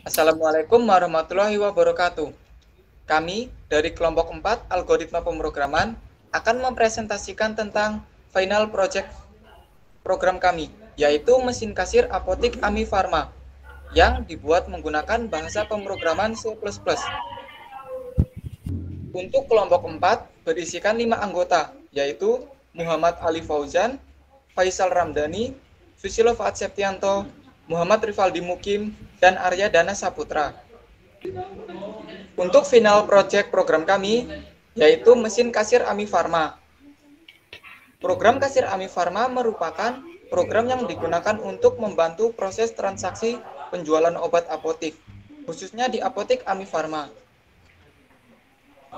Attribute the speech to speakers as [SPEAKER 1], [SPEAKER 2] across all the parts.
[SPEAKER 1] Assalamualaikum warahmatullahi wabarakatuh. Kami dari kelompok 4 Algoritma Pemrograman akan mempresentasikan tentang final project program kami, yaitu mesin kasir apotik Ami Pharma yang dibuat menggunakan bahasa pemrograman C++. Untuk kelompok 4 berisikan 5 anggota, yaitu Muhammad Ali Fauzan, Faisal Ramdhani, Susilo Faat Septianto, Muhammad Rifaldi Mukim, dan Arya Dana Saputra. Untuk final project program kami, yaitu mesin kasir Ami Pharma. Program kasir Ami Pharma merupakan program yang digunakan untuk membantu proses transaksi penjualan obat apotik, khususnya di apotik Ami Pharma.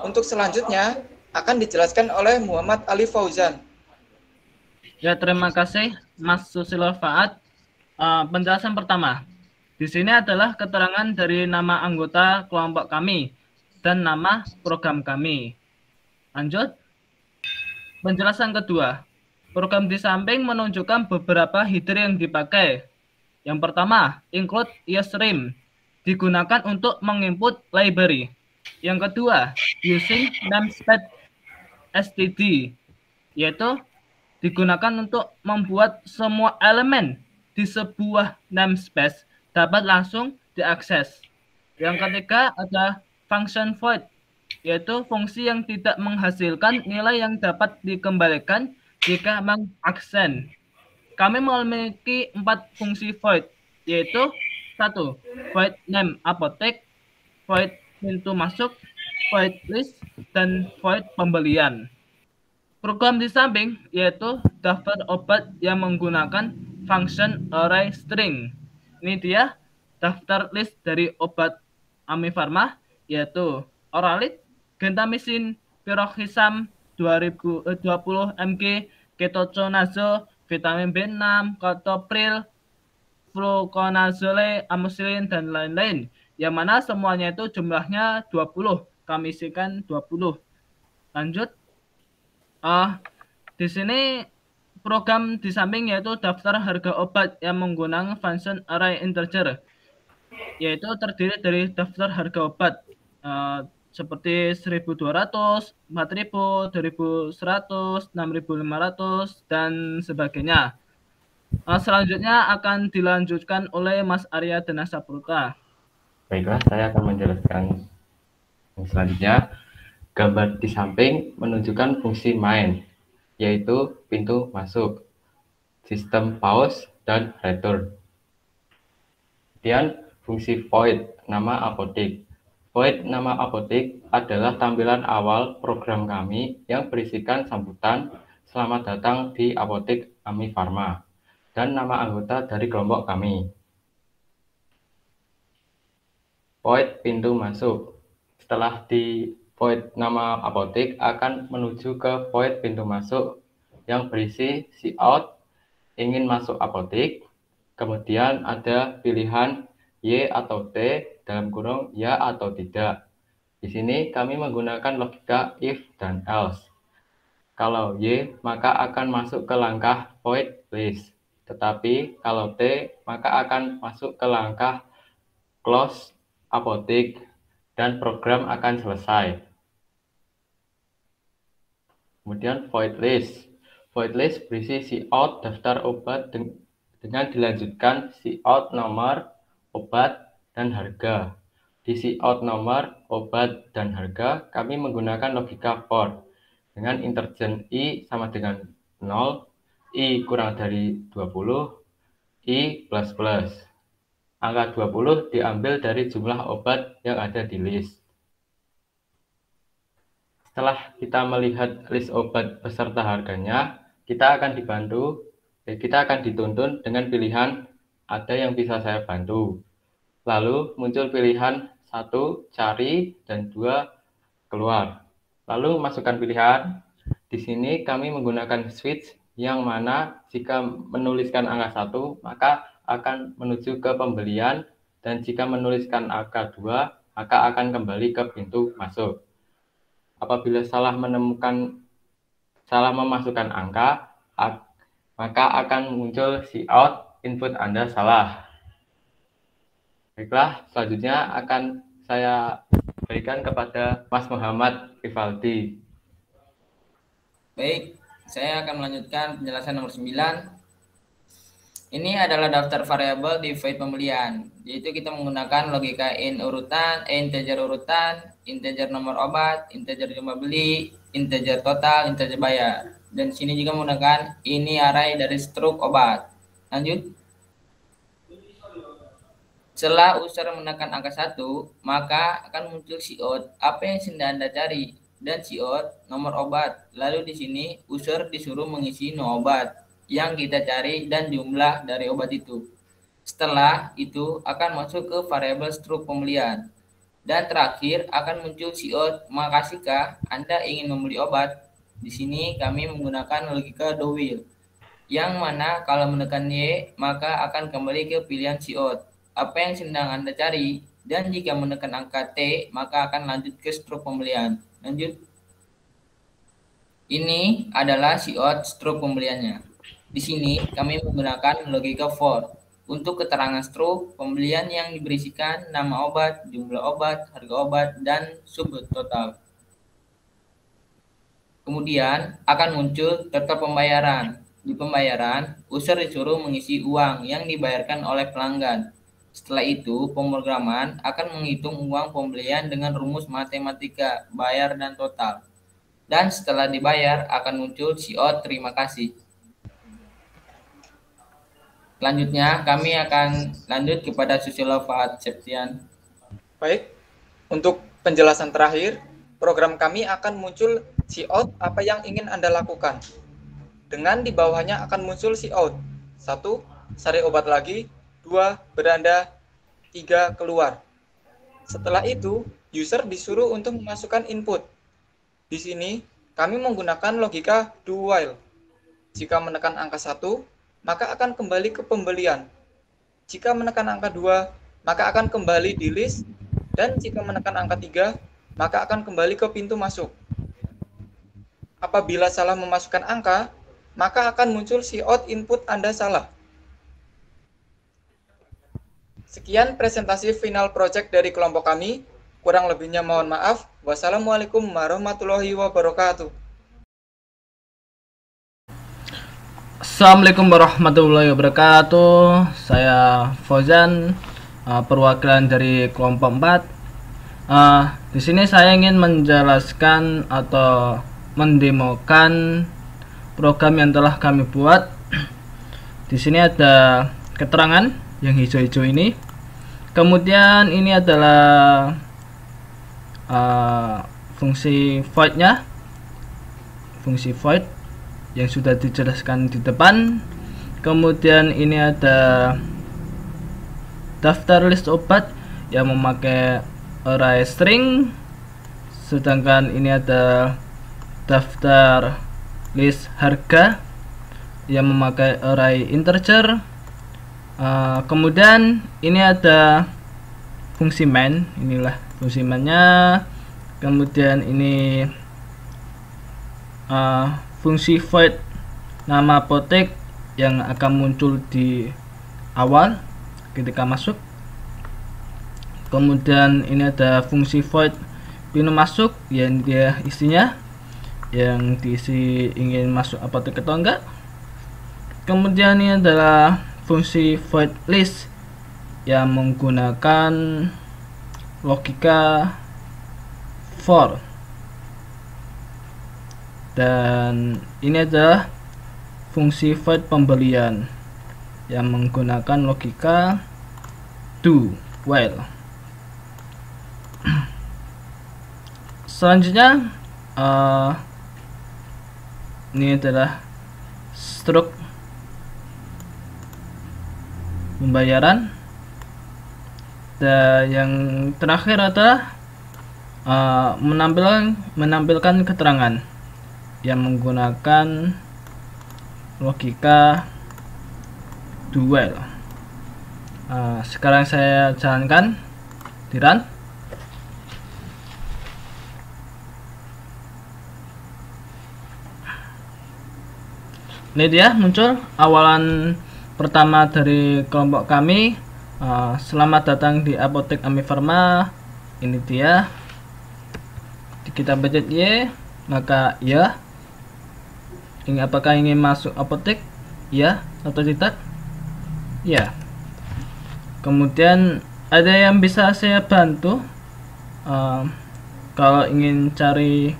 [SPEAKER 1] Untuk selanjutnya, akan dijelaskan oleh Muhammad Ali Fauzan.
[SPEAKER 2] Ya, terima kasih Mas Susilo Faat. Penjelasan pertama, di sini adalah keterangan dari nama anggota kelompok kami dan nama program kami. Lanjut. Penjelasan kedua, program di samping menunjukkan beberapa header yang dipakai. Yang pertama, include usestream, digunakan untuk menginput library. Yang kedua, using namespace std, yaitu digunakan untuk membuat semua elemen di sebuah namespace dapat langsung diakses. Yang ketiga ada function void, yaitu fungsi yang tidak menghasilkan nilai yang dapat dikembalikan jika mengaksen. Kami memiliki 4 fungsi void, yaitu 1. Void name apotek, void pintu masuk, void list, dan void pembelian. Program di samping yaitu daftar obat yang menggunakan function array string. Ini dia daftar list dari obat Ami Pharma, yaitu Oralit, Gentamicin, Piroxicam 2020 mg, Ketoconazole, vitamin B6, Captopril, Fluconazole, Amoxicillin, dan lain-lain. Yang mana semuanya itu jumlahnya 20. Kami isikan 20. Lanjut. Di sini program di samping yaitu daftar harga obat yang menggunakan function array integer, yaitu terdiri dari daftar harga obat seperti 1.200, 4.000, 2.100, 6.500, dan sebagainya. Selanjutnya akan dilanjutkan oleh Mas Arya Dana Saputra.
[SPEAKER 3] Baiklah, saya akan menjelaskan yang selanjutnya. Gambar di samping menunjukkan fungsi main, yaitu pintu masuk, sistem pause, dan return. Kemudian fungsi void, nama apotek. Void nama apotek adalah tampilan awal program kami yang berisikan sambutan selamat datang di apotek Ami Pharma dan nama anggota dari kelompok kami. Void pintu masuk. Setelah di void nama apotek akan menuju ke void pintu masuk yang berisi cout ingin masuk apotek, kemudian ada pilihan Y atau T dalam kurung ya atau tidak. Di sini kami menggunakan logika if dan else. Kalau Y maka akan masuk ke langkah void list, tetapi kalau T maka akan masuk ke langkah close apotek dan program akan selesai. Kemudian void list. Void list berisi cout daftar obat dengan dilanjutkan cout nomor obat dan harga. Di cout nomor obat dan harga kami menggunakan logika for dengan interjen I sama dengan 0, I kurang dari 20, I plus plus. Angka 20 diambil dari jumlah obat yang ada di list. Setelah kita melihat list obat beserta harganya, kita akan dituntun dengan pilihan ada yang bisa saya bantu. Lalu muncul pilihan 1 cari dan 2 keluar. Lalu masukkan pilihan. Di sini kami menggunakan switch yang mana jika menuliskan angka 1 maka akan menuju ke pembelian dan jika menuliskan angka 2 maka akan kembali ke pintu masuk. Apabila salah memasukkan angka, maka akan muncul cout input Anda salah. Baiklah, selanjutnya akan saya berikan kepada Mas Muhammad Rivaldi.
[SPEAKER 4] Baik, saya akan melanjutkan penjelasan nomor 9. Ini adalah daftar variabel di void pembelian, yaitu kita menggunakan logika integer urutan, integer nomor obat, integer jumlah beli, integer total, integer bayar. Dan sini juga menggunakan ini array dari struk obat. Lanjut. Setelah user menekan angka 1, maka akan muncul siot apa yang sedang Anda cari dan siot nomor obat. Lalu di sini user disuruh mengisi nomor obat yang kita cari dan jumlah dari obat itu. Setelah itu akan masuk ke variabel struk pembelian. Dan terakhir akan muncul siot makasihkah Anda ingin membeli obat. Di sini kami menggunakan logika do will, yang mana kalau menekan Y maka akan kembali ke pilihan siot apa yang sedang Anda cari, dan jika menekan angka T maka akan lanjut ke struk pembelian. Lanjut. Ini adalah siot struk pembeliannya. Di sini kami menggunakan logika for untuk keterangan struk pembelian yang diberisikan nama obat, jumlah obat, harga obat, dan subtotal. Kemudian akan muncul total pembayaran. Di pembayaran, user disuruh mengisi uang yang dibayarkan oleh pelanggan. Setelah itu, pemrograman akan menghitung uang pembelian dengan rumus matematika, bayar dan total. Dan setelah dibayar akan muncul siot terima kasih. Selanjutnya, kami akan lanjut kepada Susilo Faat Septian.
[SPEAKER 1] Baik, untuk penjelasan terakhir, program kami akan muncul siot apa yang ingin Anda lakukan. Dengan di bawahnya akan muncul siot. 1. Cari obat lagi. 2. Beranda. 3. Keluar. Setelah itu, user disuruh untuk memasukkan input. Di sini, kami menggunakan logika do while. Jika menekan angka 1, maka akan kembali ke pembelian. Jika menekan angka 2, maka akan kembali di list. Dan jika menekan angka 3, maka akan kembali ke pintu masuk. Apabila salah memasukkan angka, maka akan muncul siot input Anda salah. Sekian presentasi final project dari kelompok kami. Kurang lebihnya mohon maaf. Wassalamualaikum warahmatullahi wabarakatuh.
[SPEAKER 2] Assalamualaikum warahmatullahi wabarakatuh. Saya Fauzan, perwakilan dari kelompok 4. Di sini saya ingin menjelaskan atau mendemokan program yang telah kami buat. Di sini ada keterangan yang hijau-hijau ini. Kemudian ini adalah fungsi void-nya, fungsi void yang sudah dijelaskan di depan. Kemudian ini ada daftar list obat yang memakai array string, sedangkan ini ada daftar list harga yang memakai array integer. Kemudian ini ada fungsi main, inilah fungsi mainnya. Kemudian ini fungsi void nama apotek yang akan muncul di awal ketika masuk. Kemudian ini ada fungsi void pintu masuk yang dia isinya, yang diisi ingin masuk apotek atau enggak. Kemudian ini adalah fungsi void list yang menggunakan logika for. Dan ini adalah fungsi void pembelian yang menggunakan logika do while. Selanjutnya ini adalah struk pembayaran. Dan yang terakhir adalah menampilkan keterangan yang menggunakan logika do while. Sekarang saya jalankan di run. Ini dia muncul awalan pertama dari kelompok kami. Selamat datang di Apotek Amifarma. Ini dia. Kita pencet Y, maka ya. Apakah ingin masuk apotek? Ya atau tidak? Ya. Kemudian ada yang bisa saya bantu. Kalau ingin cari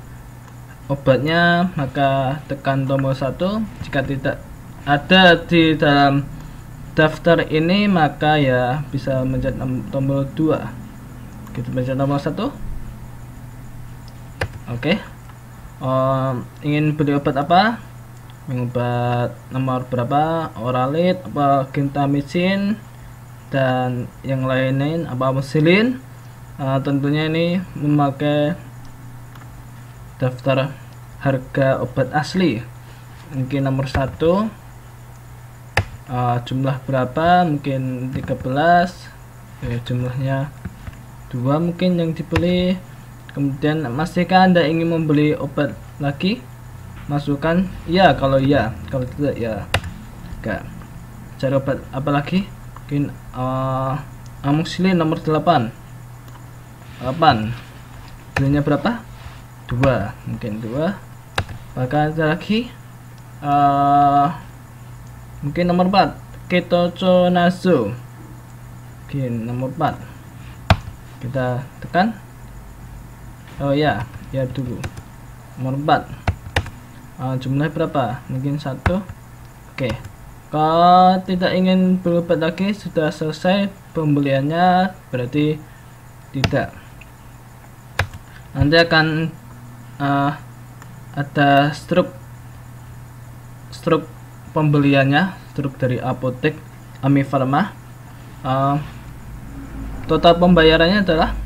[SPEAKER 2] obatnya, maka tekan tombol 1. Jika tidak ada di dalam daftar ini, maka ya bisa mencet tombol 2. Kita pencet tombol 1. Oke. Ingin beli obat apa? Obat nomor berapa? Oralit, apa gentamicin, dan yang lain-lain, apa amoxicillin. Tentunya ini memakai daftar harga obat asli. Mungkin nomor 1, jumlah berapa? Mungkin 13. Jumlahnya 2 mungkin yang dibeli. Kemudian, masihkah Anda ingin membeli obat lagi? Masukkan ya kalau ya, kalau tidak ya enggak. Cari obat apa lagi? Mungkin amoxicillin nomor 8. Belinya berapa? 2, mungkin 2. Maka ada lagi mungkin nomor 4, ketoconazole. Mungkin nomor 4. Kita tekan. Oh ya dulu. Nomor 4. Jumlah berapa? Mungkin 1. Oke. Kalau tidak ingin berobat lagi, sudah selesai pembeliannya, berarti tidak. Nanti akan ada struk pembeliannya, struk dari Apotek Amifarma. Total pembayarannya adalah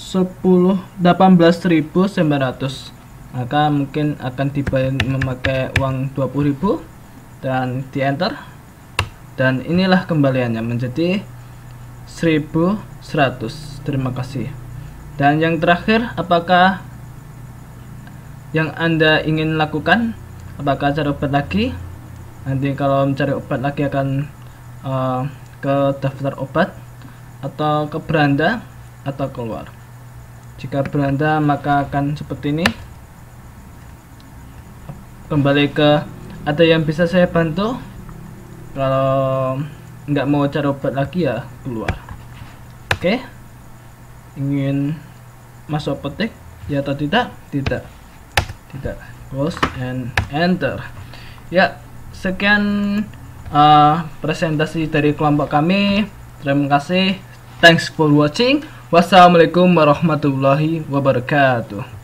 [SPEAKER 2] 18.900. Maka mungkin akan dibayar memakai uang 20.000 dan di enter, dan inilah kembaliannya menjadi 1.100. Terima kasih. Dan yang terakhir, apakah yang Anda ingin lakukan? Apakah cari obat lagi? Nanti kalau mencari obat lagi akan ke daftar obat, atau ke beranda, atau keluar. Jika beranda, maka akan seperti ini. Kembali ke ada yang bisa saya bantu. Kalau nggak mau cari obat lagi, ya keluar. Oke. Ingin masuk apotek ya atau tidak? Tidak. Close and enter. Ya, sekian presentasi dari kelompok kami. Terima kasih. Thanks for watching. Wassalamualaikum warahmatullahi wabarakatuh.